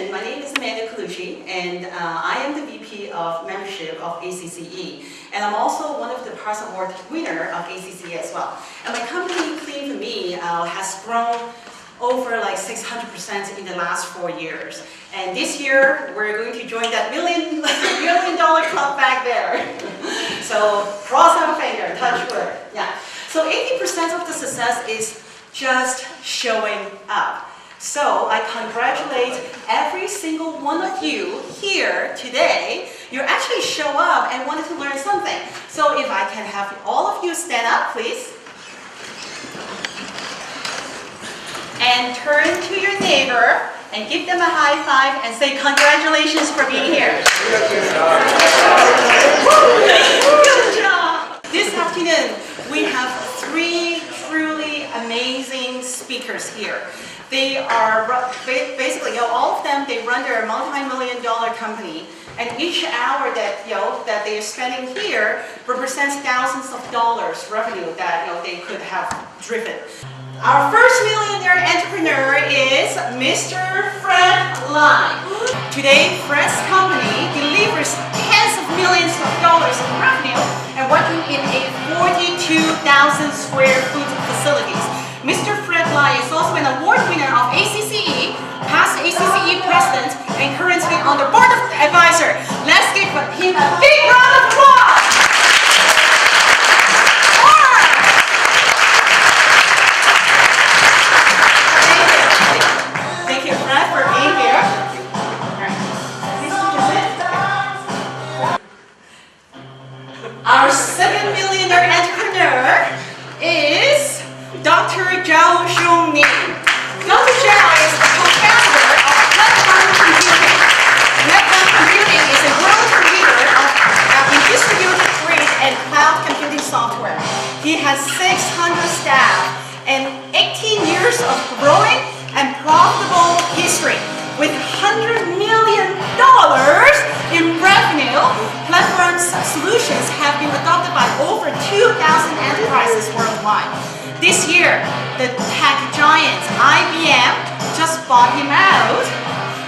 introduction, my name is and I am the VP of Membership of ACCE, and I'm also one of the Pass Award winner of ACCE as well. And my company, Clean For Me, has grown over like 600% in the last 4 years. And this year, we're going to join that million dollar club back there. So cross our finger, touch wood. Yeah. So 80% of the success is just showing up. So I congratulate every single one of you here today. You actually show up and wanted to learn something. So if I can have all of you stand up, please. And turn to your neighbor and give them a high five and say congratulations for being here. Good job. This afternoon, we have 3 truly amazing speakers here. They are basically, all of them, they run their multi-million-dollar company, and each hour that that they are spending here represents thousands of dollars revenue that they could have driven. Our first millionaire entrepreneur is Mr. Fred Lai. Today, Fred's company delivers tens of millions of dollars in revenue and working in a 42,000 square foot facilities. Mr. Fred Lai is also an award winner of ACCE, past ACCE president, and currently on the board of advisor. Let's give him a big round of applause. Thank you, Fred, for being here. Our second millionaire entrepreneur is Dr. Zhao Xiongning. Dr. Zhao is the co-founder of Platform Computing. Platform Computing is a world leader in distributed grid and cloud computing software. He has 600 staff and 18 years of growing and profitable history. With $100 million in revenue, Platform's solutions have been adopted by over 2,000 enterprises worldwide. This year, the tech giant IBM just bought him out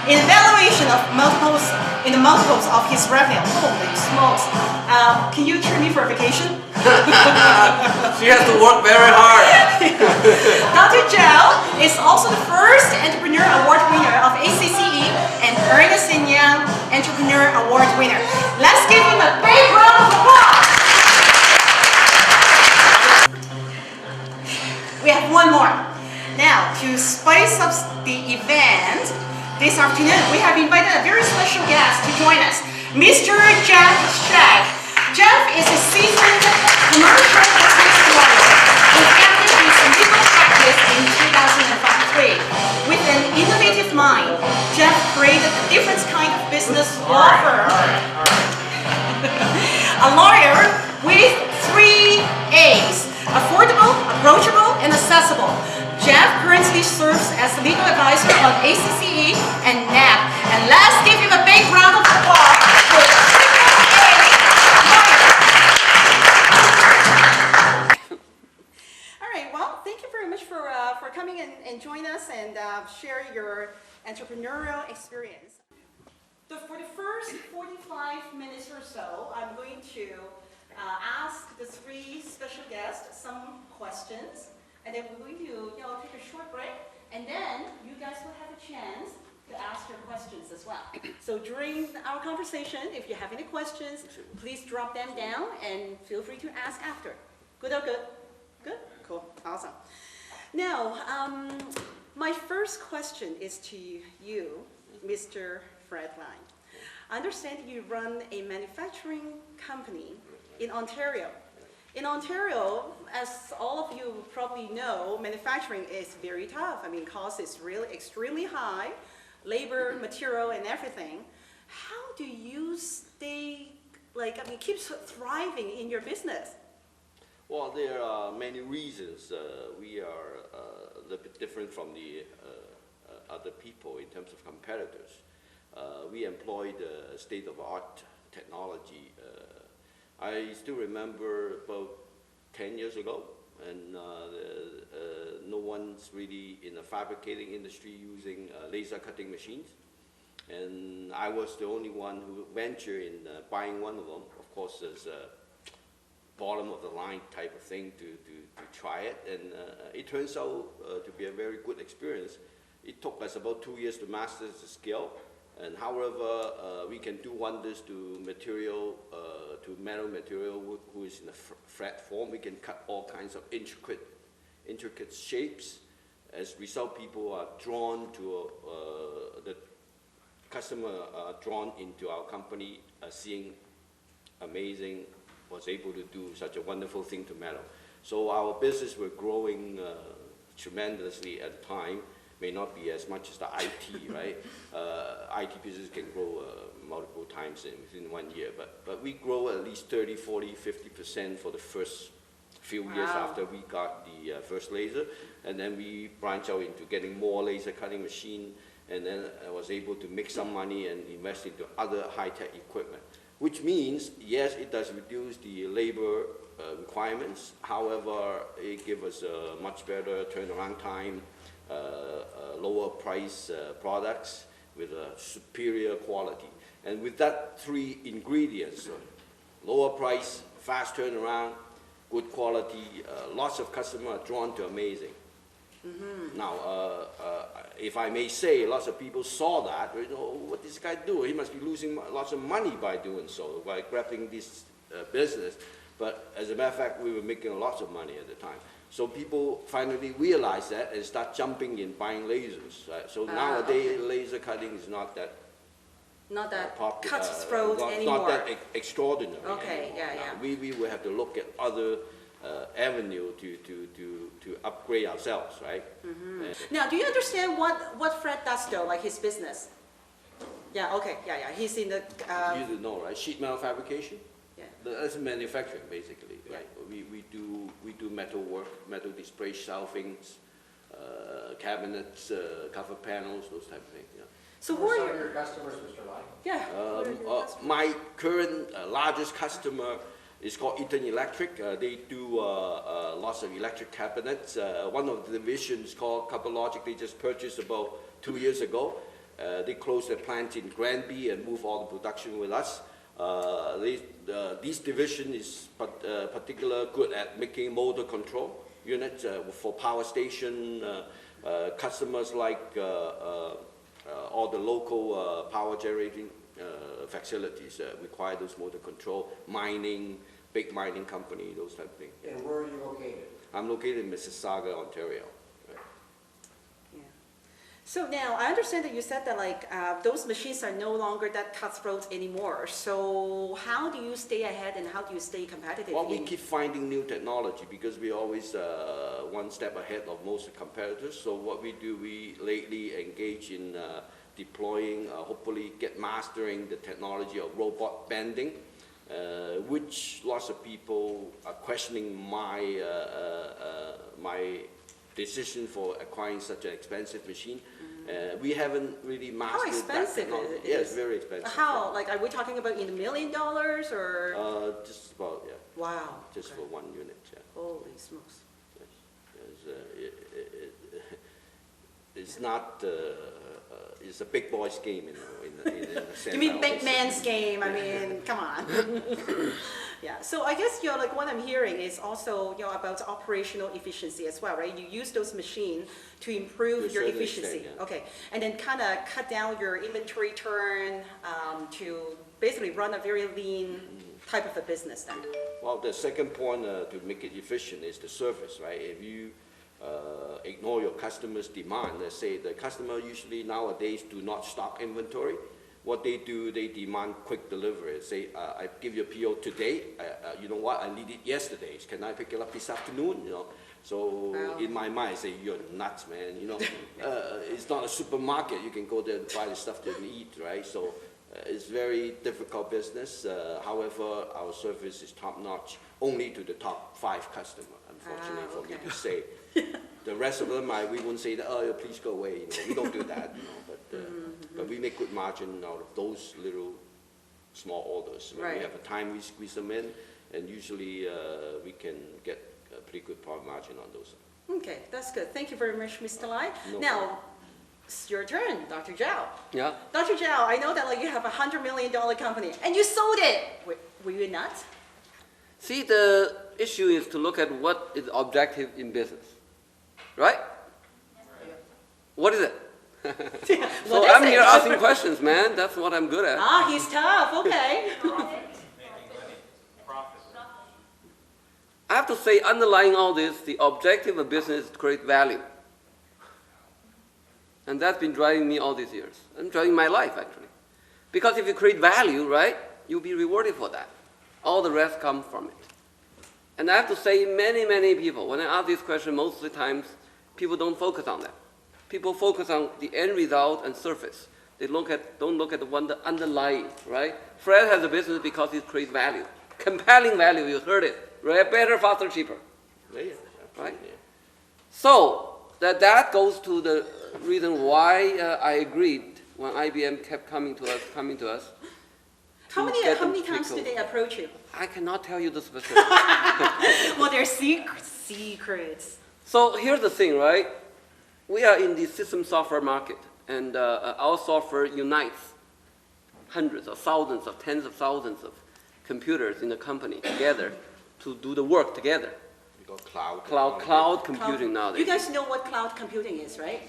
in valuation of multiples of his revenue. Holy smokes! Can you treat me for a vacation? She has to work very hard. Dr. Zhao is also the first Entrepreneur Award winner of ACCE and Ernst & Young Entrepreneur Award winner. Let's give him a big round of applause. We have one more. Now, to spice up the event this afternoon, we have invited a very special guest to join us, Mr. Jeff Shack. Jeff is a seasoned commercial business lawyer who founded his legal practice in 2003. With an innovative mind, Jeff created a different kind of business law firm. A lawyer with 3 A's: affordable, approachable, and accessible. Jeff currently serves as legal advisor on ACCE and NAP. And let's give him a big round of applause for All right, well, thank you very much for coming and join us and share your entrepreneurial experience. For the first 45 minutes or so, I'm going to ask the 3 special guests some questions, and then we're going to take a short break, and then you guys will have a chance to ask your questions as well. So during our conversation, if you have any questions, please drop them down and feel free to ask after. Good or good? Good? Cool. Awesome. Now, my first question is to you, Mr. Fred Lai. I understand you run a manufacturing company in Ontario. In Ontario, as all of you probably know, manufacturing is very tough. I mean, cost is really extremely high, labor, material, and everything. How do you stay, keep thriving in your business? Well, there are many reasons. We are a little bit different from the other people in terms of competitors. We employ the state-of-the-art technology. I still remember about 10 years ago, and no one's really in the fabricating industry using laser cutting machines. And I was the only one who ventured in buying one of them. Of course, there's a bottom of the line type of thing to try it, and it turns out to be a very good experience. It took us about 2 years to master the skill, and however, we can do wonders to material, to metal material who is in a flat form. We can cut all kinds of intricate shapes. As a result, people are drawn to the customer are drawn into our company, seeing amazing, was able to do such a wonderful thing to metal. So our business were growing tremendously at the time. May not be as much as the IT, right? IT business can grow multiple times within 1 year, but we grow at least 30, 40, 50% for the first few years after we got the first laser, and then we branch out into getting more laser cutting machine, and then I was able to make some money and invest into other high-tech equipment, which means, yes, it does reduce the labor requirements. However, it gives us a much better turnaround time, lower price products with a superior quality. And with that three ingredients, lower price, fast turnaround, good quality, lots of customers are drawn to amazing. Now, if I may say, lots of people saw that, you know, what this guy do? He must be losing lots of money by doing so, by grabbing this business. But as a matter of fact, we were making lots of money at the time. So people finally realized that and start jumping in buying lasers. Right? So nowadays, laser cutting is not that cutthroat anymore. Not that extraordinary. Okay, anymore. We will have to look at other avenue to upgrade ourselves, right? Now, do you understand what Fred does though, like his business? Yeah, okay, yeah. He's in the... you do know, right? Sheet metal fabrication? Yeah. That's manufacturing, basically, right? We do metal work, metal display shelvings, cabinets, cover panels, those type of things, yeah. So who are your customers, Mr. Lai? Yeah. My current largest customer is called Eaton Electric. They do lots of electric cabinets. One of the divisions called CoupleLogic, they just purchased about 2 years ago. They closed their plant in Granby and moved all the production with us. This division is particularly good at making motor control units for power station. Customers like all the local power generating facilities require those motor control, mining, big mining company, those type of things. And where are you located? I'm located in Mississauga, Ontario. Right. Yeah. So now, I understand that you said that like those machines are no longer that cutthroat anymore. So how do you stay ahead and how do you stay competitive? Well, we keep finding new technology because we're always one step ahead of most competitors. So what we do, we lately engage in deploying, hopefully mastering the technology of robot bending, which lots of people are questioning my decision for acquiring such an expensive machine. We haven't really mastered that technology. How expensive is it? Yes, very expensive. How? Like, are we talking about in $1 million or? Just about, yeah. Wow. Just for one unit, yeah. Holy smokes. Yes. It's not, it's a big boy's game, you know, in a sense. You mean big man's game? I mean, come on. Yeah. So I guess, you know, like what I'm hearing is also, you know, about operational efficiency as well, right? You use those machines to improve your efficiency. Extent, yeah. Okay. And then kind of cut down your inventory turn to basically run a very lean type of a business then. Well, the second point to make it efficient is the service, right? If you ignore your customer's demand, let's say the customer usually nowadays do not stock inventory. What they do, they demand quick delivery. Say, I give you a PO today. You know what? I need it yesterday. Can I pick it up this afternoon? You know. So in my mind, I say, you're nuts, man. You know, it's not a supermarket. You can go there and buy the stuff that you need, right? So it's very difficult business. However, our service is top notch, only to the top 5 customers. Unfortunately, for me to say. The rest of them, we won't say that. Oh, please go away. You know, we don't do that. You know, but we make good margin out of those little small orders. When we have a time, we squeeze them in, and usually we can get a pretty good profit margin on those. Okay, that's good. Thank you very much, Mr. Lai. No now, problem. It's your turn, Dr. Zhao. Yeah. Dr. Zhao, I know that like you have a $100 million company and you sold it. Were you not? See, the issue is to look at what is objective in business, right? What is it? So What is I'm it? here asking questions, man. That's what I'm good at. Ah, he's tough. Okay. I have to say, underlying all this, the objective of business is to create value. And that's been driving me all these years, and driving my life, actually. Because if you create value, right, you'll be rewarded for that. All the rest comes from it. And I have to say, many people, when I ask this question, most of the times, people don't focus on that. People focus on the end result and surface. They don't look at the underlying, right? Fred has a business because it creates value. Compelling value, you heard it. Right? Better, faster, cheaper. Right? So, that goes to the reason why I agreed when IBM kept coming to us. How many times did they approach you? I cannot tell you the specifics. Well, they're secrets. So here's the thing, right? We are in the system software market, and our software unites hundreds of thousands of tens of thousands of computers in the company together to do the work together. We got cloud. Cloud computing nowadays. You guys know what cloud computing is, right?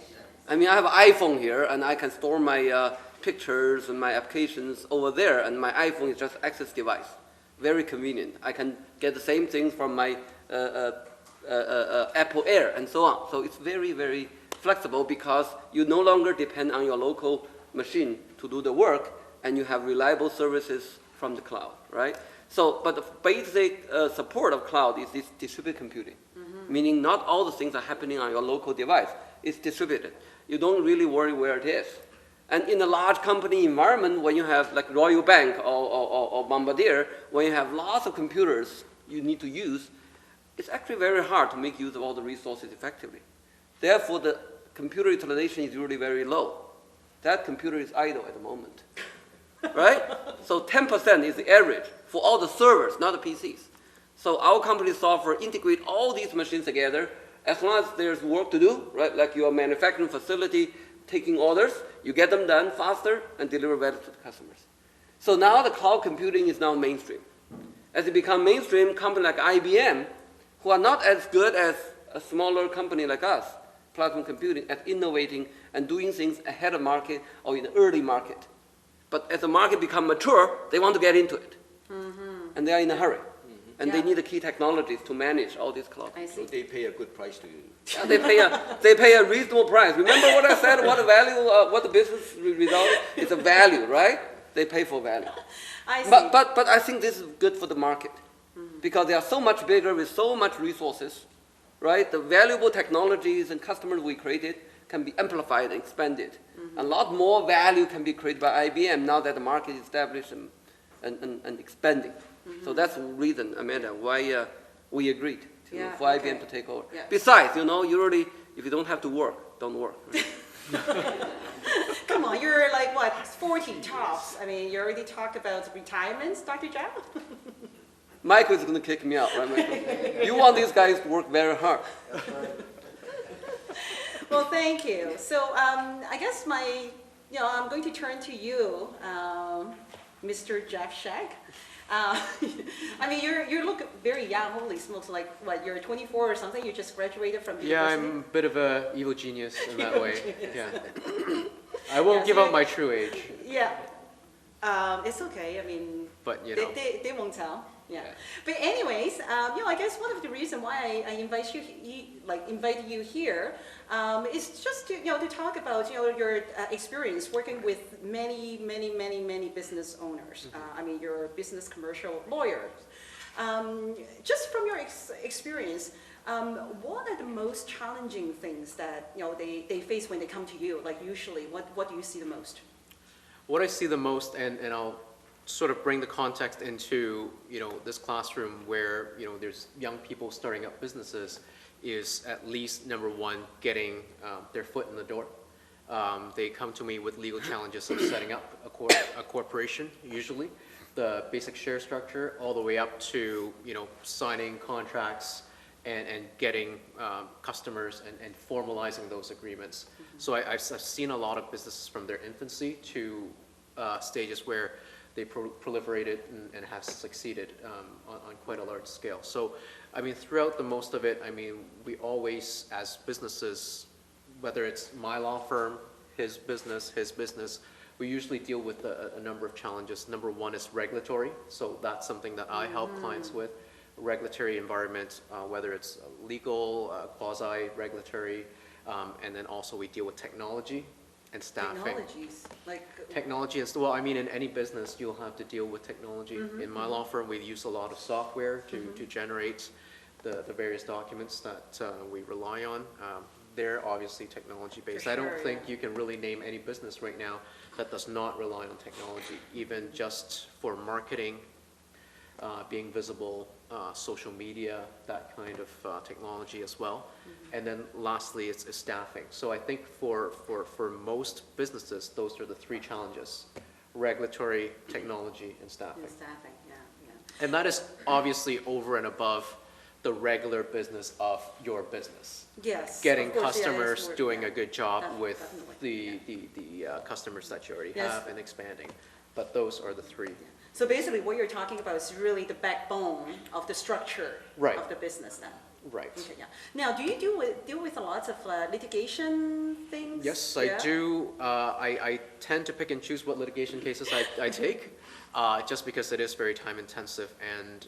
I mean, I have an iPhone here, and I can store my pictures and my applications over there, and my iPhone is just access device. Very convenient. I can get the same things from my Apple Air and so on. So it's very, very flexible because you no longer depend on your local machine to do the work, and you have reliable services from the cloud, right? So, but the basic support of cloud is this distributed computing, meaning not all the things are happening on your local device. It's distributed. You don't really worry where it is. And in a large company environment, when you have like Royal Bank or Bombardier, when you have lots of computers you need to use, it's actually very hard to make use of all the resources effectively. Therefore, the computer utilization is really very low. That computer is idle at the moment, right? So 10% is the average for all the servers, not the PCs. So our company's software integrate all these machines together. As long as there's work to do, right? Like your manufacturing facility taking orders, you get them done faster and deliver better to the customers. So now the cloud computing is now mainstream. As it becomes mainstream, companies like IBM, who are not as good as a smaller company like us, platform computing, at innovating and doing things ahead of market or in the early market. But as the market becomes mature, they want to get into it. And they are in a hurry. And they need the key technologies to manage all these cloud. I see. So they pay a good price to you. Yeah, they pay a reasonable price. Remember what I said? What the value? What the business result is? It's a value, right? They pay for value. I see. But I think this is good for the market because they are so much bigger with so much resources, right? The valuable technologies and customers we created can be amplified and expanded. A lot more value can be created by IBM now that the market is established and expanding. So that's the reason, Amanda, why we agreed for IBM to take over. Yeah. Besides, you really, if you don't have to work, don't work. Right? Come on, you're like what, 40 tops. I mean, you already talked about retirements, Dr. Zhao? Michael is going to kick me out, right, Michael? You want these guys to work very hard. Well, thank you. So I guess I'm going to turn to you, Mr. Jeff Shag. I mean, you look very young. Holy smokes! Like what? You're 24 or something. You just graduated from university. Yeah, I'm a bit of a evil genius in that way. Yeah, I won't give out my true age. Yeah, it's okay. I mean, but they won't tell. Yeah. But anyways, I guess one of the reasons why I invited you here is just to talk about your experience working with many business owners. I mean, you're a business commercial lawyer. Just from your experience, what are the most challenging things that they face when they come to you? Like usually, what do you see the most? What I see the most, and I'll sort of bring the context into this classroom where there's young people starting up businesses, is at least number one, getting their foot in the door. They come to me with legal challenges of setting up a corporation, usually the basic share structure, all the way up to signing contracts and getting customers and formalizing those agreements. So I've seen a lot of businesses from their infancy to stages where they proliferated and have succeeded on quite a large scale. So, I mean, throughout the most of it, I mean, we always, as businesses, whether it's my law firm, his business, we usually deal with a number of challenges. Number one is regulatory. So that's something that I help clients with. Regulatory environment, whether it's legal, quasi-regulatory, and then also we deal with technology and staffing. Technologies, like. Technology is, well, I mean, in any business, you'll have to deal with technology. In my law firm, we use a lot of software to generate the various documents that we rely on. They're obviously technology-based. For I don't sure, think yeah. you can really name any business right now that does not rely on technology, even just for marketing, being visible, social media, that kind of technology as well. And then lastly, it's staffing. So I think for most businesses, those are the three challenges: regulatory, technology, and staffing. And staffing, yeah. And that is obviously over and above the regular business of your business. Yes. Getting of course, yeah, customers, it's work, doing yeah. a good job Definitely, with definitely, the customers that you already Yes. have and expanding. But those are the three. So basically, what you're talking about is really the backbone of the structure Right. of the business then. Right. Okay, yeah. Now, do you deal with a lot of litigation things? Yes, Yeah? I do. I tend to pick and choose what litigation cases I take, just because it is very time intensive, and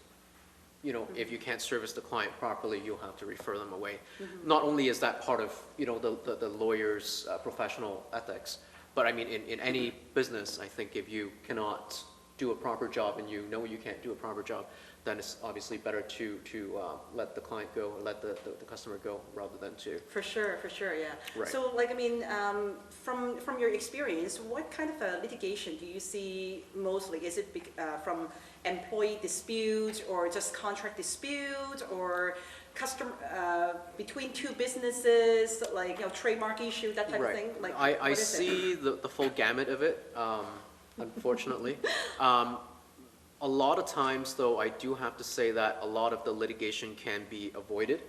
you know, if you can't service the client properly, you'll have to refer them away. Not only is that part of, you know, the lawyer's professional ethics, but I mean, in any business, I think if you cannot do a proper job and you know you can't do a proper job, then it's obviously better to let the client go, or let the customer go, rather than to. For sure, yeah. Right. So, like, I mean, from your experience, what kind of litigation do you see mostly? Is it from employee disputes, or just contract disputes, or customer between two businesses, like, you know, trademark issue, that type of thing? Like, I what is see the full gamut of it, unfortunately. A lot of times, though, I do have to say that a lot of the litigation can be avoided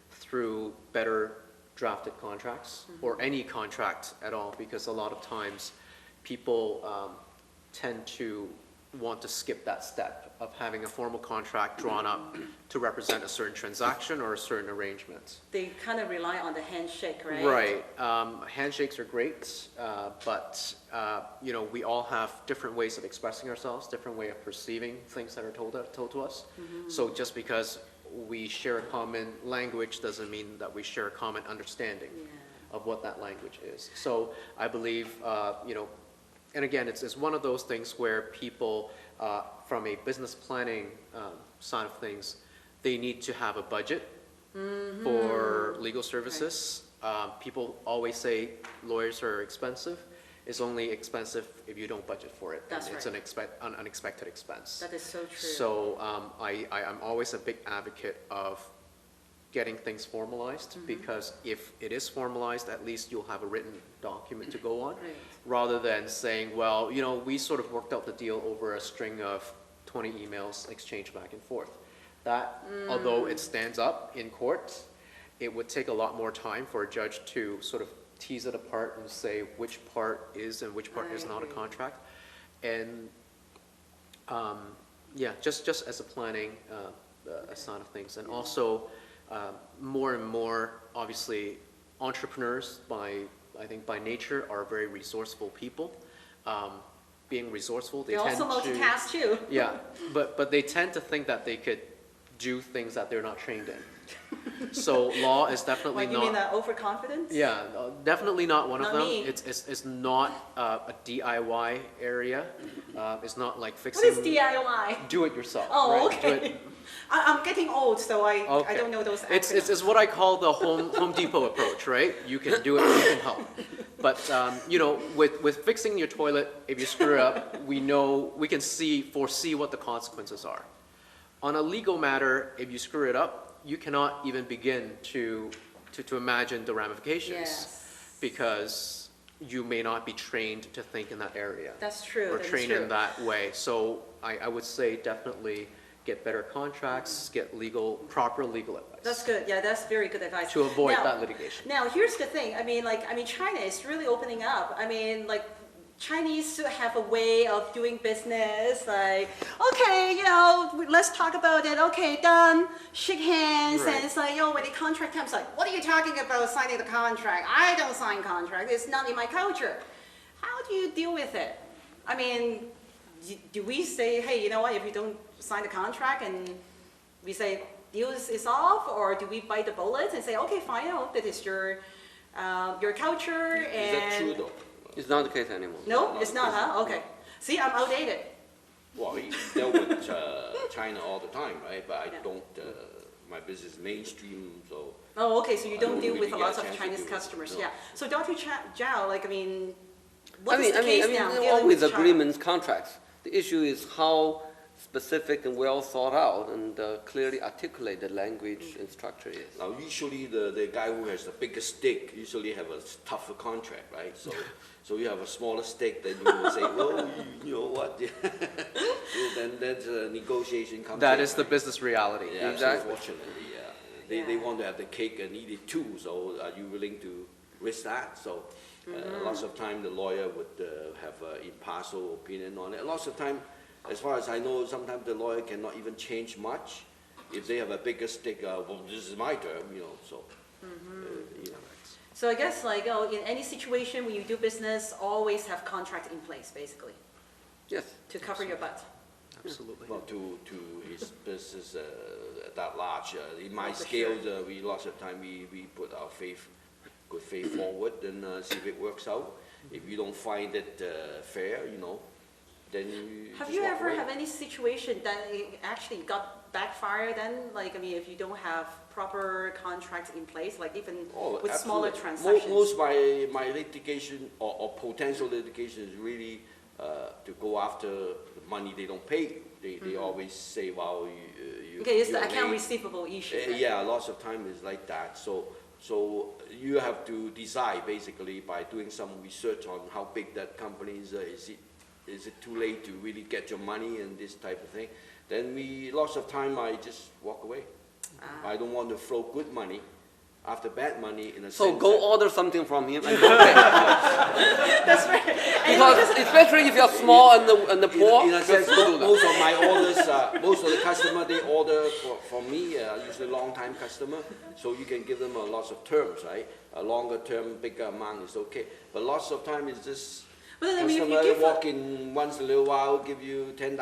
through better drafted contracts, or any contract at all, because a lot of times people tend to want to skip that step of having a formal contract drawn up to represent a certain transaction or a certain arrangement. They kind of rely on the handshake, right? Right. Handshakes are great, but you know, we all have different ways of expressing ourselves, different way of perceiving things that are told to us. So just because we share a common language doesn't mean that we share a common understanding of what that language is. So I believe, you know, and again, it's one of those things where people, from a business planning side of things, they need to have a budget for legal services. People always say lawyers are expensive. It's only expensive if you don't budget for it. That's It's an unexpected expense. That is so true. So I'm always a big advocate of getting things formalized, because if it is formalized, at least you'll have a written document to go on, Right. rather than saying, well, you know, we sort of worked out the deal over a string of 20 emails exchanged back and forth. That, although it stands up in court, it would take a lot more time for a judge to sort of tease it apart and say which part is and which part is not a contract. And yeah, just as a planning side of things. And also, more and more, obviously, entrepreneurs, I think by nature, are very resourceful people. Being resourceful, they tend also to multitask too. yeah, but they tend to think that they could do things that they're not trained in. So law is definitely Like, you mean overconfidence? yeah, definitely not one of Not them. me. It's not a DIY area. It's not like What fixing. is DIY? Do it yourself. Oh, right? Do okay. it- I'm getting old, so I Okay. don't know those It's acronyms. what I call the Home Depot approach, right? You can do it, you can help. But you know, with fixing your toilet, if you screw it up, we can foresee what the consequences are. On a legal matter, if you screw it up, you cannot even begin to imagine the ramifications, Yes. because you may not be trained to think in that area. That's true. Or that is trained true. in that way. So I would say definitely get better contracts, get proper legal advice. That's good. Yeah, that's very good advice. To avoid Now- that litigation. Now, here's the thing. China is really opening up. Chinese have a way of doing business. Like, okay, let's talk about it. Okay, done. Shake hands, Right. and it's like, when the contract comes, like, what are you talking about signing the contract? I don't sign contract. It's not in my culture. How do you deal with it? I mean, do we say, hey, you know what? If you don't sign the contract, and we say deal is off, or do we bite the bullet and say, okay, fine, that is your culture, and Is that true though? It's not the case anymore. no, it's not, huh? Okay. See, I'm outdated. Well, we dealt with China all the time, right? But I Yeah. don't, my business is mainstream, so. Oh, okay, so you I don't don't deal really with a get lot a of chance to Chinese deal with it, customers, no. yeah. So Dr. Zhao, what is the I case mean, now? dealing always with China? agreements, contracts. The issue is how specific and well thought out and clearly articulated language and structure is. Now, usually the guy who has the biggest stake usually have a tougher contract, right? So you have a smaller stake, then you will say, well, you know what? Then that's a negotiation comes That in, is the right? business reality. Yeah, Exactly. unfortunately, yeah. They want to have the cake and eat it too, so are you willing to risk that? So lots of time the lawyer would have an impartial opinion on it. Lots of time, as far as I know, sometimes the lawyer cannot even change much. If they have a bigger stake, well, this is my term, so. You know. So I guess in any situation when you do business, always have contract in place, basically, Yes. to cover your butt. Absolutely. Well, to his business that large, in my For scale, we lots of time we put our good faith forward and see if it works out. If you don't find it fair, then you Have just you walk ever away. have any situation that it actually got backfired then? If you don't have proper contracts in place, even Oh, with smaller absolutely. transactions? Most my litigation or potential litigation is really to go after the money they don't pay. They always say, well, you Okay, it's the you're account late. receivable issue. right? Yeah, lots of time is like that. So you have to decide basically by doing some research on how big that company is. Is it too late to really get your money and this type of thing? Then lots of time I just walk away. I don't want to throw good money after bad money in a So sense go that- order something from him and don't pay. That's right. And Because especially if you're small and the poor, In a sense, just do that. most of my orders, most of the customer they order from me, usually long time customer, so you can give them lots of terms, right? A longer term, bigger amount is okay, but lots of time is just But then, if you customer give walk in once in a little while, give you $10,000,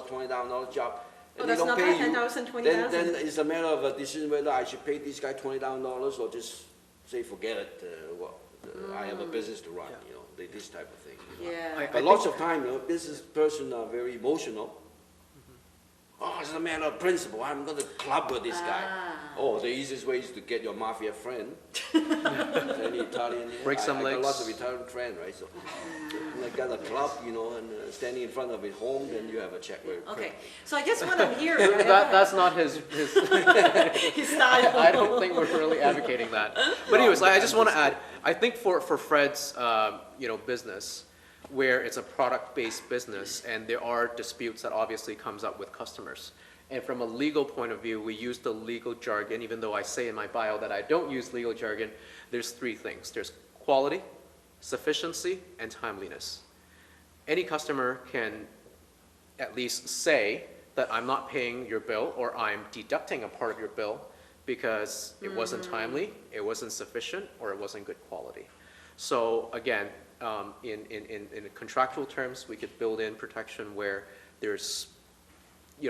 $20,000 job, and they that's don't not pay bad, you. 10,000, 20,000. Then it's a matter of a decision whether I should pay this guy $20,000 or just say forget it. I have a business to run, this type of thing. Yeah. But lots of time, business person are very emotional. Oh, it's a matter of principle. I'm going to club with this guy. Oh, the easiest way is to get your mafia friend. Any Italian. Break some I got legs. lots of Italian friends, right? So I got a club, and standing in front of his home, then you have a check very quick. Okay, so I guess what I'm hearing, right? That's not his His style. I don't think we're really advocating that. But anyways, I just want to add, I think for Fred's, business, where it's a product-based business and there are disputes that obviously comes up with customers. And from a legal point of view, we use the legal jargon, even though I say in my bio that I don't use legal jargon, there's three things. There's quality, sufficiency, and timeliness. Any customer can at least say that I'm not paying your bill or I'm deducting a part of your bill because it wasn't timely, it wasn't sufficient, or it wasn't good quality. So again, in contractual terms, we could build in protection where there's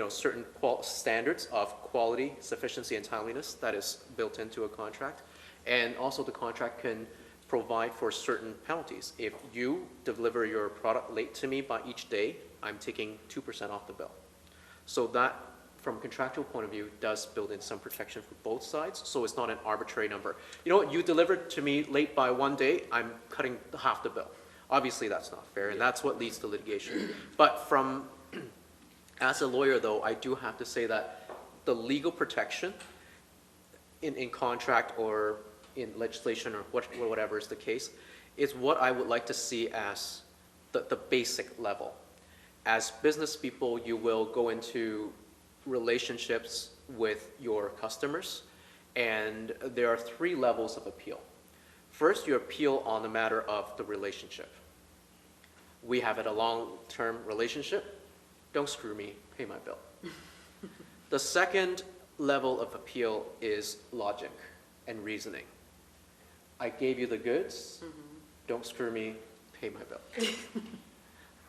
certain standards of quality, sufficiency, and timeliness that is built into a contract. And also the contract can provide for certain penalties. If you deliver your product late to me by each day, I'm taking 2% off the bill. So that, from a contractual point of view, does build in some protection for both sides, so it's not an arbitrary number. You know what, you delivered to me late by 1 day, I'm cutting half the bill. Obviously, that's not fair, and that's what leads to litigation. But as a lawyer, though, I do have to say that the legal protection in contract or in legislation or whatever is the case, is what I would like to see as the basic level. As business people, you will go into relationships with your customers, and there are 3 levels of appeal. First, you appeal on the matter of the relationship. We have a long-term relationship. Don't screw me, pay my bill. The second level of appeal is logic and reasoning. I gave you the goods. Don't screw me, pay my bill.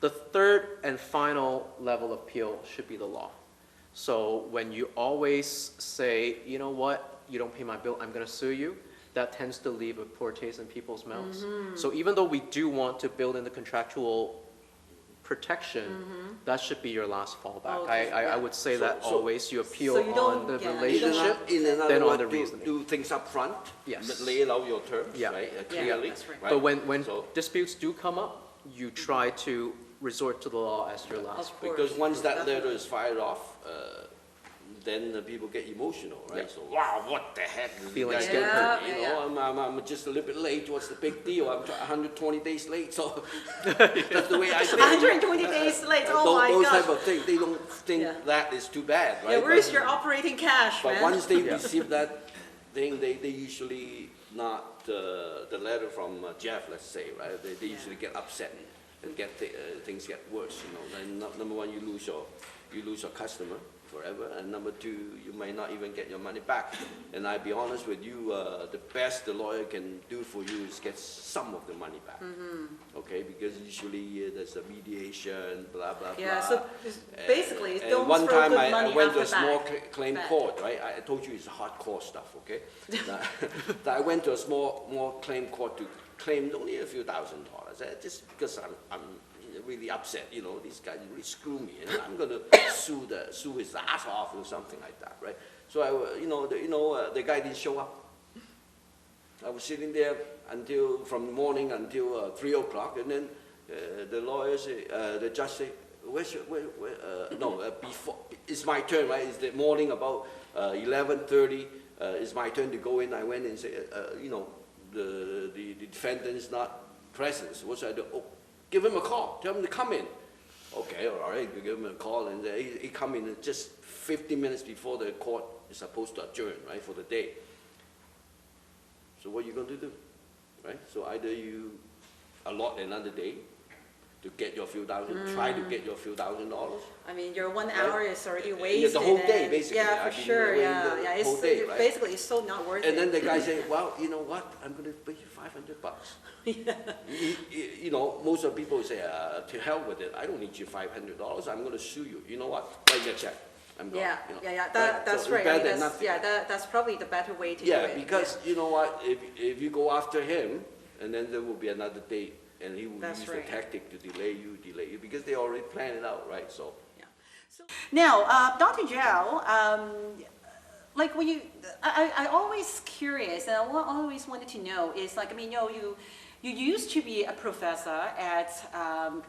The third and final level of appeal should be the law. So when you always say, you know what, you don't pay my bill, I'm going to sue you, that tends to leave a poor taste in people's mouths. So even though we do want to build in the contractual protection, that should be your last fallback. Okay, I would say that So- always you appeal So you don't- on the yeah. relationship, In another then on word, the reasoning. do things up front. Yes. Lay out your terms, Yeah. right, Yeah, clearly. that's right. But when So- disputes do come up, you try to resort to the law as your last. Of course. Because once that letter Definitely. is fired off, then people get emotional, right? Yeah. So, wow, what the heck? This Feelings guy get did hurt. to me, Yeah, you know, I'm just a little bit late, what's the big deal? I'm 120 days late, so that's the way I think. 120 days late, oh my Those type gosh. of things, they don't think Yeah. that is too bad, right? Yeah, where's But- your operating cash, But man? once they Yeah. receive that thing, they usually not, the letter from Jeff, let's say, right? They usually get upset and things get worse, you know. Then number one, you lose your customer forever, and number two, you may not even get your money back. And I'll be honest with you, the best the lawyer can do for you is get some of the money back. Okay, because usually there's a mediation, blah, blah, blah. Yeah, so basically, And don't one throw time good I money went to a after small back. claim Back. court, right? I told you it's hardcore stuff, okay? That I went to a small claim court to claim only a few $1,000s, just because I'm really upset, you know, these guys really screw me, and I'm gonna sue his ass off or something like that, right? So the guy didn't show up. I was sitting there from the morning until 3 o'clock, and then the lawyer say, the judge say, before, it's my turn, right? It's the morning about 11:30, it's my turn to go in. I went and said, the defendant is not present, so what should I do? Oh, give him a call, tell him to come in. Okay, all right, we give him a call, and he come in just 15 minutes before the court is supposed to adjourn, right, for the day. So what are you going to do, right? So either you allot another day to get your few thousand, try to get your few $1,000s. I mean, your 1 Right. hour is already Yeah, wasted. the whole day, and- basically. Yeah, for I've been sure, waiting yeah, the yeah. whole day, right? Basically, it's so not worth it. And then the guy say, well, you know what, I'm going to pay you $500. You know, most of the people say, to hell with it, I don't need your $500, I'm going to sue you. You know what, write me a check, I'm gone. Yeah, you know. yeah, Right? that's So right. I better mean, than that's, nothing. yeah, that's probably the better way to do Yeah, it. because you know what, if you go after him, and then there will be another date, and he will That's use right. the tactic to delay you, because they already planned it out, right? So. Now, Dr. Zhao, like when I always curious, and I always wanted to know is like, I mean, you used to be a professor at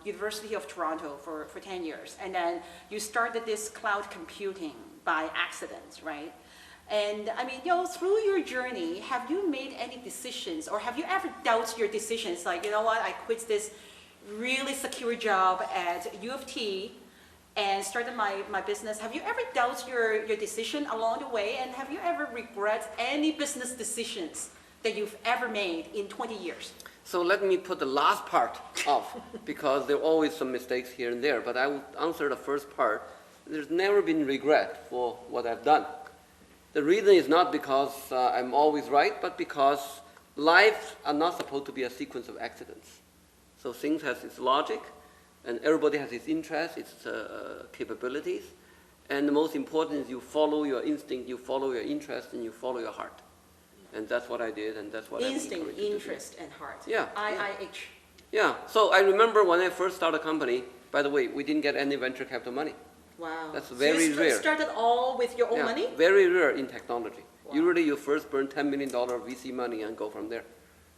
University of Toronto for 10 years, and then you started this cloud computing by accident, right? And I mean, through your journey, have you made any decisions, or have you ever doubted your decisions? Like, you know what, I quit this really secure job at U of T and started my business. Have you ever doubted your decision along the way? And have you ever regret any business decisions that you've ever made in 20 years? So let me put the last part off, because there are always some mistakes here and there, but I will answer the first part. There's never been regret for what I've done. The reason is not because I'm always right, but because life are not supposed to be a sequence of accidents. So things has its logic, and everybody has its interests, its capabilities, and the most important is you follow your instinct, you follow your interest, and you follow your heart. And that's what I did, and that's what I Instinct, interest, and heart. Yeah. IIH. Yeah, so I remember when I first started a company, by the way, we didn't get any venture capital money. Wow. That's So very you rare. started all with your own Yeah, money? very rare in technology. Wow. Usually you first burn $10 million VC money and go from there,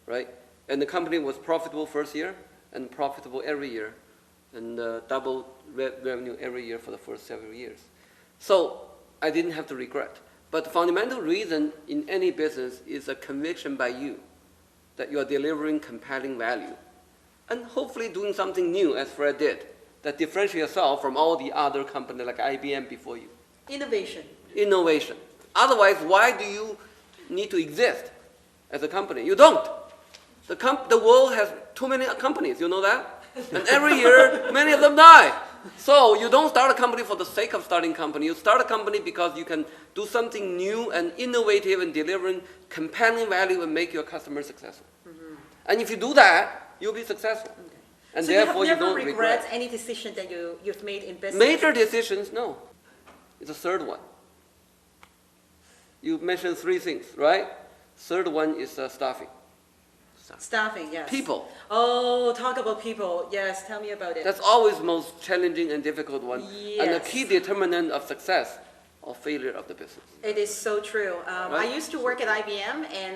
right? And the company was profitable first year and profitable every year, and double revenue every year for the first several years. So I didn't have to regret. But the fundamental reason in any business is a conviction by you that you are delivering compelling value and hopefully doing something new, as Fred did, that differentiates yourself from all the other companies like IBM before you. Innovation. Innovation. Otherwise, why do you need to exist as a company? You don't. The world has too many companies, you know that? And every year, many of them die. So you don't start a company for the sake of starting a company. You start a company because you can do something new and innovative and delivering compelling value and make your customers successful. And if you do that, you'll be successful. And So therefore you have never don't regret any decision that you've made in business? Major decisions, no. It's the third one. You mentioned three things, right? Third one is staffing. Staffing, yes. People. Oh, talk about people. Yes, tell me about it. That's always the most challenging and difficult one. And the Yes. key determinant of success or failure of the business. It is so true. I Right. used to work at IBM, and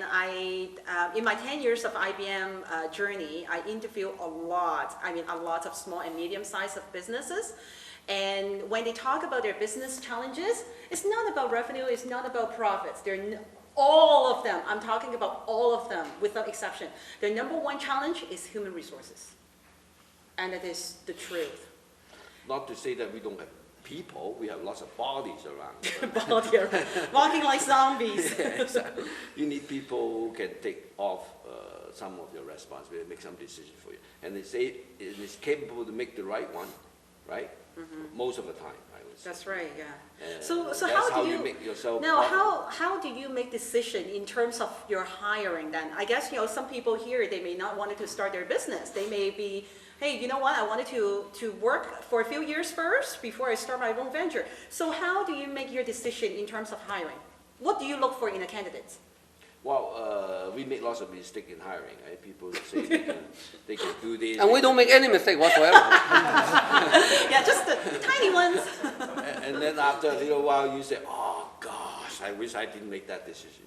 in my 10 years of IBM journey, I interviewed a lot of small and medium-sized of businesses. And when they talk about their business challenges, it's not about revenue, it's not about profits. All of them, I'm talking about all of them, without exception. Their number one challenge is human resources. And it is the truth. Not to say that we don't have people, we have lots of bodies around. Walking like zombies. Exactly. You need people who can take off some of your responsibility, make some decisions for you. And they say it is capable to make the right one, right? Most of the time, I would say. That's right, yeah. And So that's how do you make yourself now? popular. How do you make decision in terms of your hiring? Then I guess some people here, they may not want to start their business. They may be, hey, you know what? I wanted to work for a few years first before I start my own venture. So how do you make your decision in terms of hiring? What do you look for in a candidate? Well, we make lots of mistakes in hiring, right? People say they can do this. And we don't make any mistake whatsoever. Yeah, just the tiny ones. And then after a little while, you say, "Oh gosh, I wish I didn't make that decision."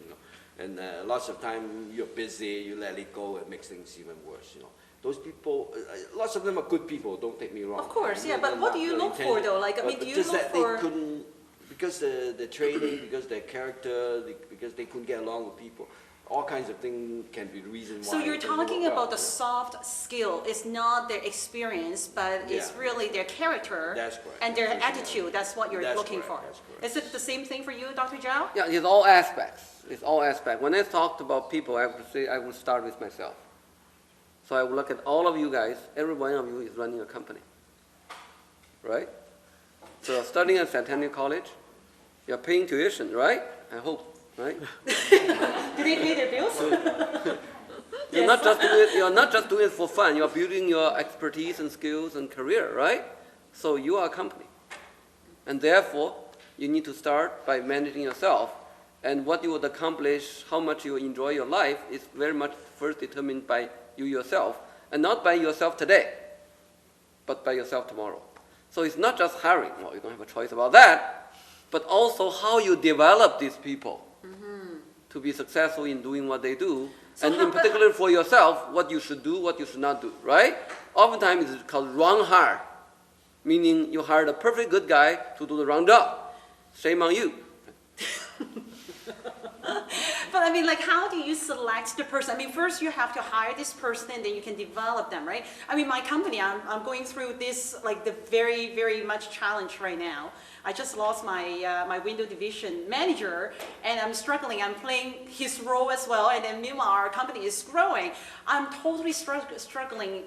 And lots of time you're busy, you let it go, it makes things even worse. Those people, lots of them are good people. Don't take me wrong. Of course, yeah. They're But what do not you look for intentional. though? Like, I mean, But do you just look that for? they couldn't, because the training, because their character, because they couldn't get along with people. All kinds of things can be the reason why. So you're it doesn't talking work about out, the soft skill. It's not their experience, but it's Yeah. really their character That's correct. and their That's attitude. That's what you're That's looking correct. for. That's correct. Is it the same thing for you, Dr. Zhao? Yeah, it's all aspects. It's all aspects. When I talked about people, I would say I would start with myself. So I would look at all of you guys. Every one of you is running a company, right? So studying at Centennial College, you're paying tuition, right? I hope, right? Do they pay their bills? You're not just doing it for fun. You're building your expertise and skills and career, right? So you are a company, and therefore you need to start by managing yourself. And what you would accomplish, how much you enjoy your life, is very much first determined by you yourself, and not by yourself today, but by yourself tomorrow. So it's not just hiring. Well, you don't have a choice about that, but also how you develop these people to be successful in doing what they do, So and how- in particular for yourself, what you should do, what you should not do, right? Oftentimes it's called wrong hire, meaning you hired a perfect good guy to do the wrong job. Shame on you. But I mean, like, how do you select the person? I mean, first you have to hire this person, and then you can develop them, right? I mean, my company, I'm going through this, like, the very, very much challenge right now. I just lost my window division manager, and I'm struggling. I'm playing his role as well, and then meanwhile, our company is growing. I'm totally struggling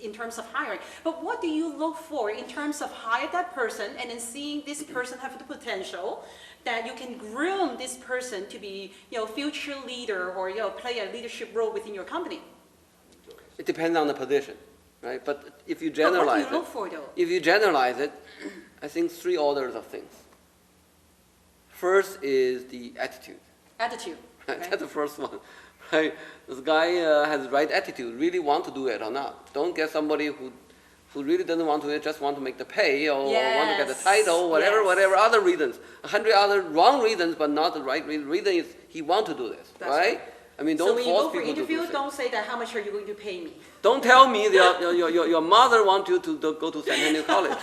in terms of hiring. But what do you look for in terms of hire that person, and then seeing this person have the potential that you can groom this person to be, future leader or, play a leadership role within your company? It depends on the position, right? But if you But what do generalize you look for though? if you generalize it, I think three orders of things. First is the attitude. Attitude. Right? Right? That's the first one, right? This guy has the right attitude, really want to do it or not. Don't get somebody who really doesn't want to do it, just want to make the pay or want to get the Yes, title, whatever, yes. whatever other reasons. 100 other wrong reasons, but not the right reason. Reason is he want to do this, That's right? right. I mean, So don't when you force go for people to do interview, things. don't say that how much are you going to pay me? Don't tell me your mother wants you to go to Centennial College.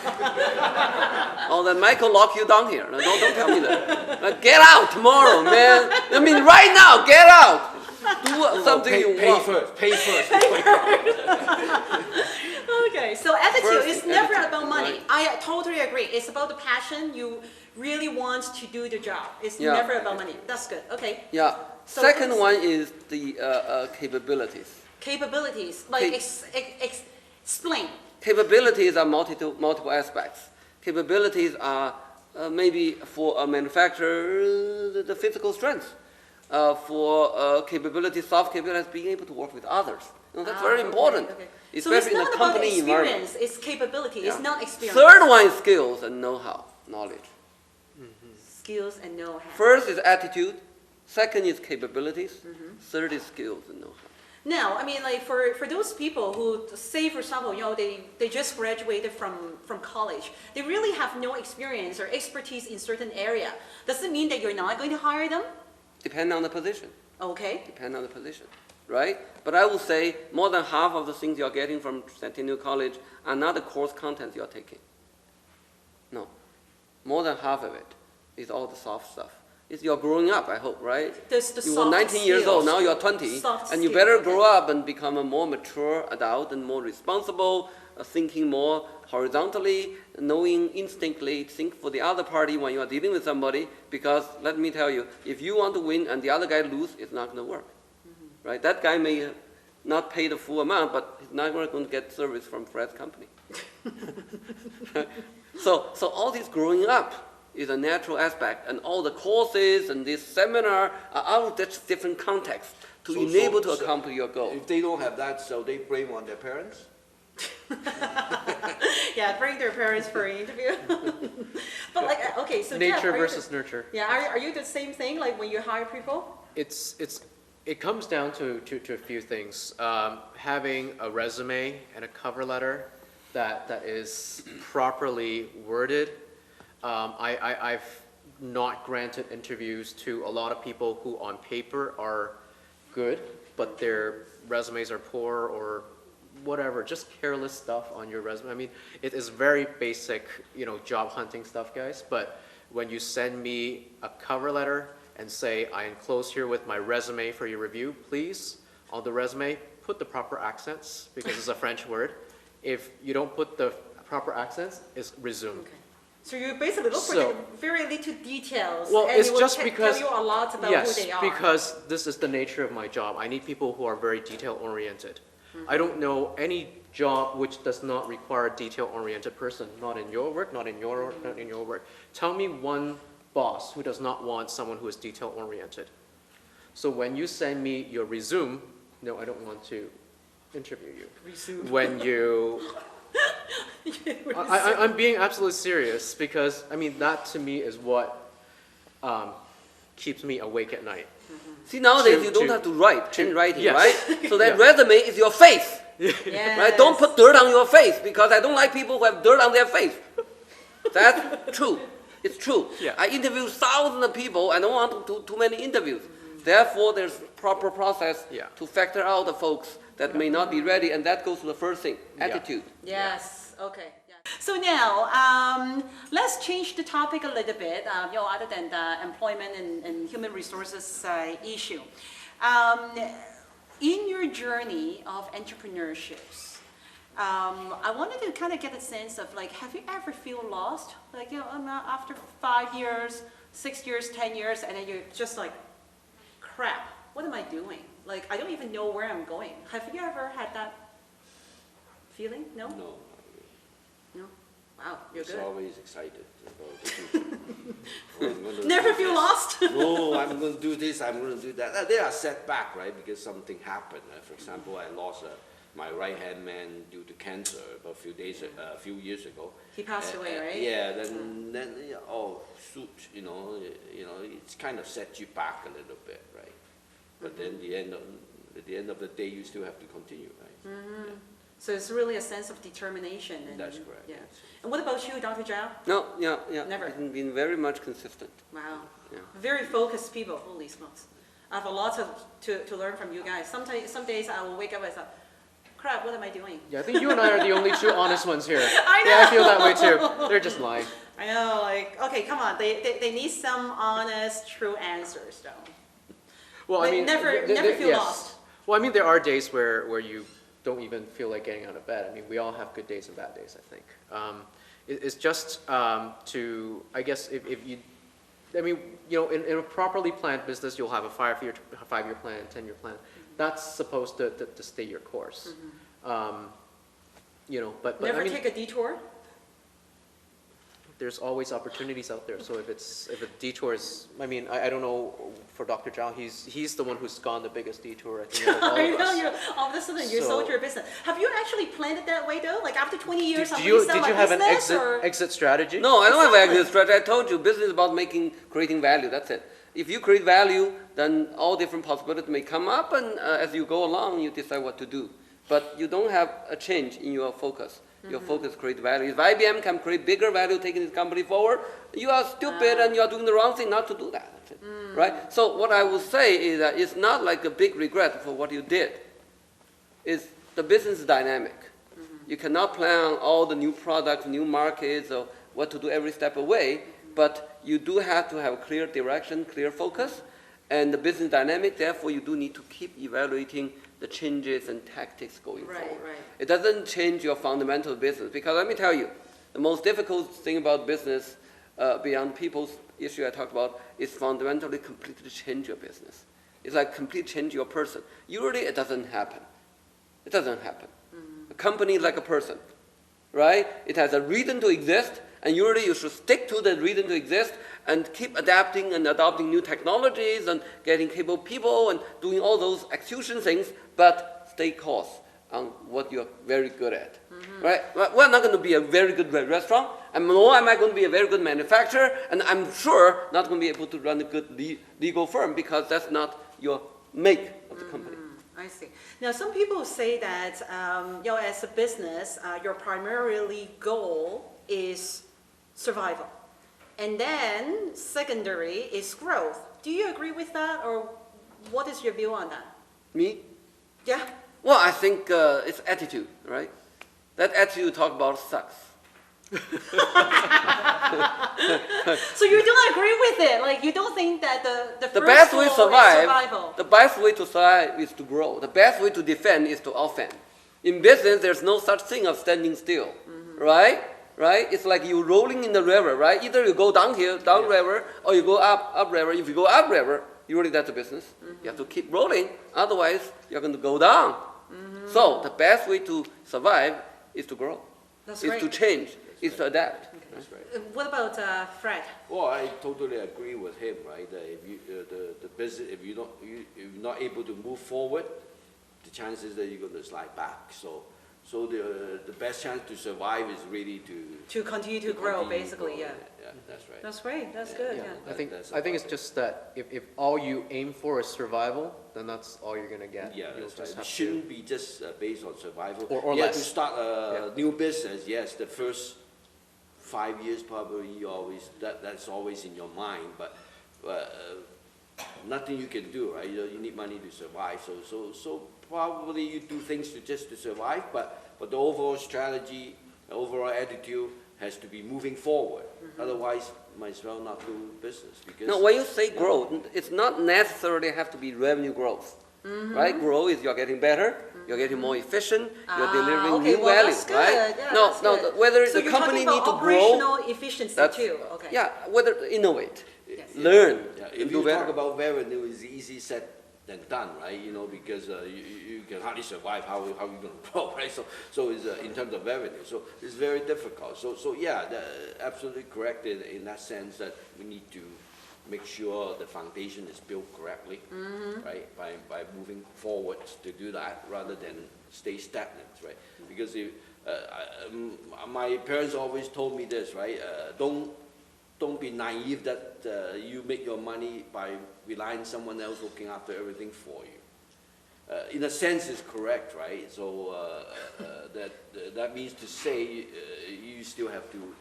Or that Michael locked you down here. No, don't tell me that. Like, get out tomorrow, man. I mean, right now, get out. Do something you pay want. first. Pay first. Okay, so attitude First is is never attitude, about money. right. I totally agree. It's about the passion. You really want to do the job. It's Yeah. never about money. That's good. Okay. Yeah. So Second let's- one is the capabilities. Capabilities, like explain. Capabilities are multiple aspects. Capabilities are maybe for a manufacturer, the physical strength. For capabilities, soft capabilities, being able to work with others. You know, that's very Okay, important, okay. So it's especially in not a about company environment. experience, it's capability, it's Yeah. not experience. Third one is skills and know-how, knowledge. Skills and know-how. First is attitude. Second is capabilities. Mm-hmm. Third is skills and know-how. Now, I mean, like for those people who say, for example, they just graduated from college, they really have no experience or expertise in certain area. Does it mean that you're not going to hire them? Depend on the position. Okay. Depend on the position, right? But I would say more than half of the things you're getting from Centennial College are not the course content you're taking. No. More than half of it is all the soft stuff. It's you're growing up, I hope, right? The You were soft 19 years old, skills. now you're 20, Soft and you skills, better okay. grow up and become a more mature adult and more responsible, thinking more horizontally, knowing instinctively, think for the other party when you are dealing with somebody, because let me tell you, if you want to win and the other guy lose, it's not going to work, right? That guy may not pay the full amount, but he's not going to get service from Fred's company. So all this growing up is a natural aspect, and all the courses and this seminar are out of this different context to So- enable so- to accomplish your goal. If they don't have that, so they blame on their parents? Yeah, bring their parents for an interview. But like, okay, so Jeff, Nature are you versus nurture. Yeah, are you the same thing, like when you hire people? It comes down to a few things. Having a resume and a cover letter that is properly worded. I've not granted interviews to a lot of people who on paper are good, but their resumes are poor or whatever, just careless stuff on your resume. I mean, it is very basic, job hunting stuff, guys, but when you send me a cover letter and say, I enclose here with my resume for your review, please, on the resume, put the proper accents, because it's a French word. If you don't put the proper accents, it's resume. Okay. So you basically look for So- the very little details, Well, and it's it will just because tell you a lot about yes, who they are. because this is the nature of my job. I need people who are very detail-oriented. I don't know any job which does not require a detail-oriented person. Not in your work, not in your work. Tell me one boss who does not want someone who is detail-oriented. So when you send me your resume, no, I don't want to interview you. Resume. When you I'm being absolutely serious, because, I mean, that to me is what keeps me awake at night. See, nowadays To- you don't to- have to write, to- handwriting, yes. right? So that Yeah. resume is your face, Yes. right? Don't put dirt on your face, because I don't like people who have dirt on their face. That's true. It's true. Yeah. I interview thousands of people. I don't want to do too many interviews. Therefore, there's proper process Yeah. to factor out the folks that may not be ready, and that goes to the first thing, attitude. Yes, okay. Yeah. So now, let's change the topic a little bit, other than the employment and human resources issue. In your journey of entrepreneurships, I wanted to kind of get a sense of, like, have you ever feel lost? Like, after 5 years, 6 years, 10 years, and then you're just like, crap, what am I doing? Like, I don't even know where I'm going. Have you ever had that feeling? No? No. No? Wow, you're It's good. always excited about the future. Oh, I'm gonna Never do feel this. lost? No, I'm going to do this, I'm going to do that. There are setbacks, right, because something happened. For example, I lost my right-hand man due to cancer about a few years ago. He passed away, right? Yeah, then shoot, it's kind of set you back a little bit, right? But then at the end of the day, you still have to continue, right? Yeah. So it's really a sense of determination. And, That's correct, Yeah. yes. And what about you, Dr. Zhao? No, yeah. Never. It's been very much consistent. Wow. Yeah. Very focused people, holy smokes. I have a lot to learn from you guys. Some days I will wake up and say, crap, what am I doing? Yeah, I think you and I are the only two honest ones here. I Yeah, I know. feel that way too. They're just lying. I know, like, okay, come on. They need some honest, true answers, though. Well, But I mean, never feel lost. Well, I mean, there are days where you don't even feel like getting out of bed. I mean, we all have good days and bad days, I think. It's just to, I guess, if you, I mean, you know, in a properly planned business, you'll have a 5-year plan, 10-year plan. That's supposed to stay your course. You know, but Never I mean, take a detour? there's always opportunities out there. So if a detour is, I mean, I don't know for Dr. Zhao, he's the one who's gone the biggest detour, I think, out of all I of know, us. all of a sudden you sold So- your business. Have you actually planned it that way though? Like after 20 years, Did somebody you sell my have an business exit or? exit strategy? No, I don't have an Exactly. exit strategy. I told you, business is about creating value. That's it. If you create value, then all different possibilities may come up, and as you go along, you decide what to do. But you don't have a change in your focus. Your focus creates value. If IBM can create bigger value, taking this company forward, you are stupid and you are doing the wrong thing not to do that. That's it. Right? So what I would say is that it's not like a big regret for what you did. It's the business is dynamic. You cannot plan on all the new products, new markets, or what to do every step away, but you do have to have a clear direction, clear focus, and the business dynamic, therefore you do need to keep evaluating the changes and tactics going Right, forward. right. It doesn't change your fundamental business, because let me tell you, the most difficult thing about business, beyond people's issue I talked about, is fundamentally completely change your business. It's like completely change your person. Usually it doesn't happen. It doesn't happen. A company is like a person, right? It has a reason to exist, and usually you should stick to the reason to exist and keep adapting and adopting new technologies and getting capable people and doing all those execution things, but stay course on what you're very good at, right? We're not going to be a very good restaurant, and nor am I going to be a very good manufacturer, and I'm sure not going to be able to run a good legal firm, because that's not your make of the company. I see. Now, some people say that, you know, as a business, your primarily goal is survival. And then secondary is growth. Do you agree with that, or what is your view on that? Me? Yeah? Well, I think it's attitude, right? That attitude you talk about sucks. So you don't agree with it? Like, you don't think that the The first best way to goal is survive, survival? the best way to survive is to grow. The best way to defend is to offend. In business, there's no such thing as standing still, right? Right? It's like you rolling in the river, right? Either you go down river, or you go up river. If you go up river, usually that's a business. You have to keep rolling, otherwise you're going to go down. So the best way to survive is to grow, That's is right. to change, is to adapt. That's right. What about Fred? Well, I totally agree with him, right? That if you, the business, if you're not able to move forward, the chances that you're going to slide back. So the best chance to survive is really To continue to grow, continue basically, growing. yeah. Yeah, that's right. That's great, that's good, Yeah, yeah. I think That's it's about it. just that if all you aim for is survival, then that's all you're gonna get. Yeah, You'll that's just right. It have to- shouldn't be just based on survival. Or You have less. to start a Yeah. new business, yes, the first 5 years probably you always, that's always in your mind, but nothing you can do, right? You need money to survive, so probably you do things just to survive, but the overall strategy, the overall attitude has to be moving forward. Otherwise, might as well not do business, because. Now, when you say growth, it's not necessarily have to be revenue growth, right? Growth is you're getting better, you're getting more efficient, you're delivering okay, new well, value, that's good. right? Yeah, no, that's no, good. whether So the you're company talking need to about grow, operational efficiency that's too, okay. yeah, whether to innovate, Yes. learn, Yeah, and if do you better. talk about revenue, it's easy said than done, right? You know, because you can hardly survive. How you going to grow, right? So it's in terms of revenue. So it's very difficult. So yeah, absolutely correct in that sense that we need to make sure the foundation is built correctly, right? By moving forward to do that rather than stay stagnant, right? Because if, my parents always told me this, right? Don't be naive that you make your money by relying on someone else looking after everything for you. In a sense, it's correct, right? So that means to say you still have to,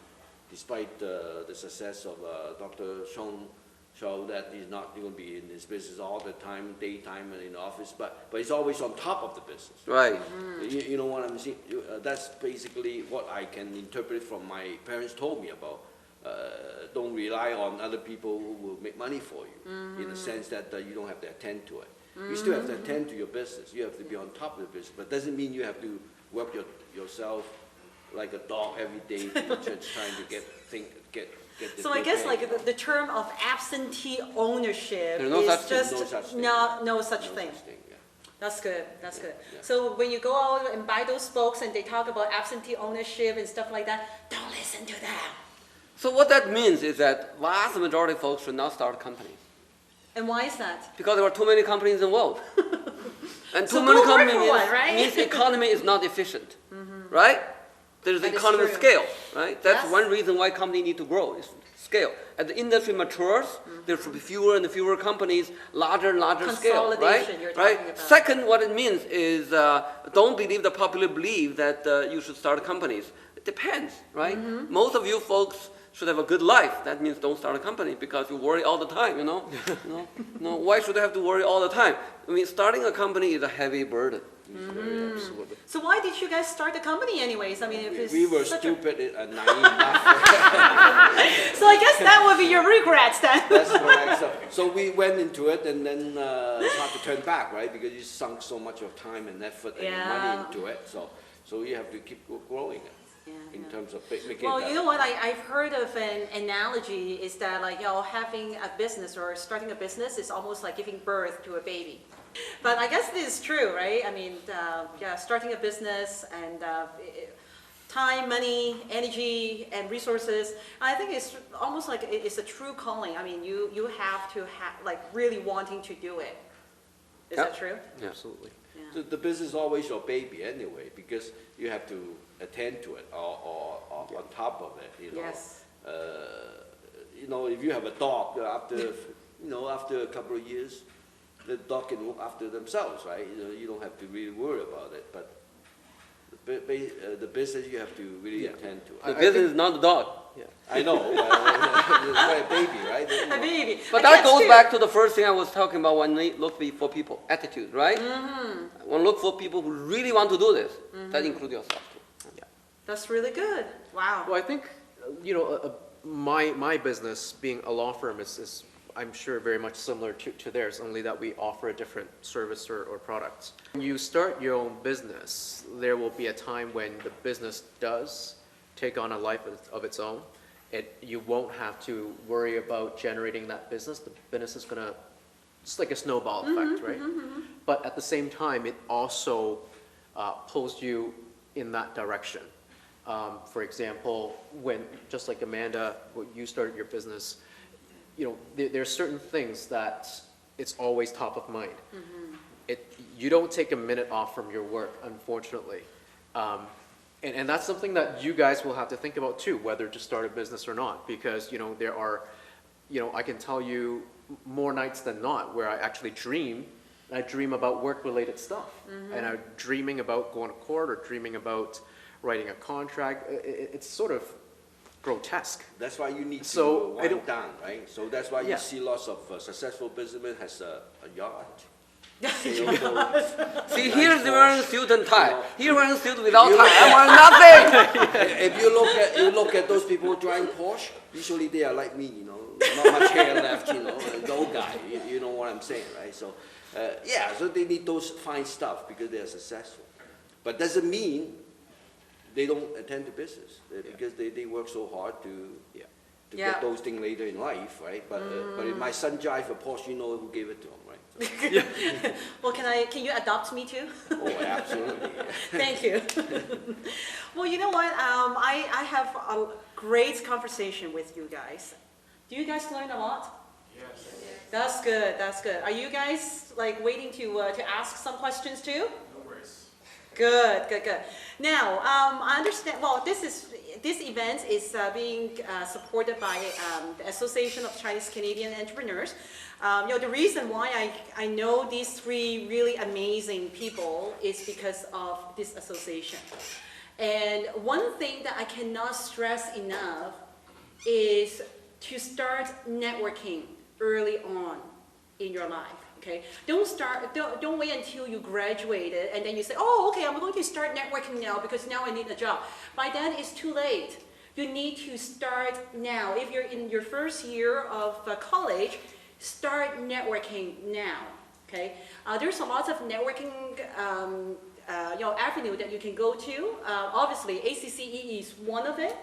despite the success of Dr. Shou, that he's not going to be in his business all the time, daytime and in the office, but he's always on top of the business. Right. You know what I'm saying? That's basically what I can interpret from my parents told me about. Don't rely on other people who will make money for you, in the sense that you don't have to attend to it. You still have to attend to your business. You have to be on top of the business, but doesn't mean you have to work yourself like a dog every day just trying to get the So I guess pay, like you know? the term of absentee ownership There's no is such thing. just No such thing. no such thing. Yeah. That's good. That's good. Yeah. So when you go out and buy those books and they talk about absentee ownership and stuff like that, don't listen to them. So what that means is that vast majority of folks should not start companies And why is that? because there are too many companies in the world. And So too many go work companies for one, right? means economy is not efficient, right? There's That is economy of true. scale, right? That's Yes. one reason why companies need to grow is scale. As the industry matures, there should be fewer and fewer companies, larger and larger scale, right? Consolidation you're talking about. Second, what it means is don't believe the popular belief that you should start companies. It depends, right? Mm-hmm. Most of you folks should have a good life. That means don't start a company because you worry all the time, you know? No, why should I have to worry all the time? I mean, starting a company is a heavy burden. Absolutely. So why did you guys start the company anyways? I mean, if it's We were such stupid and naive. So I guess that would be your regrets then. That's correct. So we went into it, and then it's hard to turn back, right? Because you sunk so much of time and effort and Yeah. money into it. So you have to keep growing it Yeah, in yeah. terms of making Well, it you know what? I've heard of an analogy is that like, you know, having a business or starting a business is almost like giving birth to a baby. But I guess this is true, right? I mean, yeah, starting a business and time, money, energy, and resources. I think it's almost like it's a true calling. I mean, you have to have like really wanting to do it. Is Yep. that true? Yeah. Absolutely. Yeah. The business is always your baby anyway, because you have to attend to it or on top of it, you know. Yes. You know, if you have a dog, after a couple of years, the dog can look after themselves, right? You know, you don't have to really worry about it, but the business you have to really attend to. The business is not the dog. I know, it's a baby, right? You A know. baby. But I that guess goes too. back to the first thing I was talking about when we look for people, attitude, right? Mm-hmm. When look for people who really want to do this. That includes yourself too. Yeah. That's really good. Wow. Well, I think, my business being a law firm is I'm sure very much similar to theirs, only that we offer a different service or product. When you start your own business, there will be a time when the business does take on a life of its own. You won't have to worry about generating that business. The business is gonna, it's like a snowball effect, right? But at the same time, it also pulls you in that direction. For example, just like Amanda, when you started your business, there's certain things that it's always top of mind. You don't take a minute off from your work, unfortunately. And that's something that you guys will have to think about too, whether to start a business or not, because, there are, I can tell you more nights than not where I actually dream. I dream about work-related stuff. And I'm dreaming about going to court or dreaming about writing a contract. It's sort of grotesque. That's why you need So, to I wind don't- down, right? So that's why you Yeah. see lots of successful businessmen has a yacht. See, here's the wearing suit and tie. He wearing suit without You tie. look I want nothing. If you look at those people driving Porsche, usually they are like me, not much hair left, an old guy. You know what I'm saying, right? So, so they need those fine stuff because they are successful. But doesn't mean they don't attend to business because they work so hard to Yeah. get those things later in life, right? But if my son drives a Porsche, you know who gave it to him, right? Well, can you adopt me too? Oh, absolutely. Thank you. Well, you know what? I have a great conversation with you guys. Do you guys learn a lot? Yes. That's good. That's good. Are you guys like waiting to ask some questions too? No worries. Good. Now, I understand. Well, this event is being supported by the Association of Chinese Canadian Entrepreneurs. The reason why I know these three really amazing people is because of this association. And one thing that I cannot stress enough is to start networking early on in your life. Okay, don't wait until you graduated and then you say, oh, okay, I'm going to start networking now because now I need a job. By then it's too late. You need to start now. If you're in your first year of college, start networking now. Okay, there's a lot of networking avenue that you can go to. Obviously, ACCE is one of it.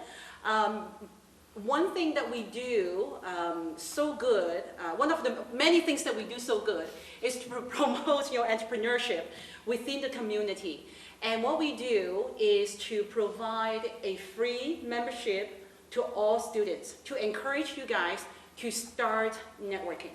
One thing that we do so good, one of the many things that we do so good, is to promote entrepreneurship within the community. And what we do is to provide a free membership to all students to encourage you guys to start networking.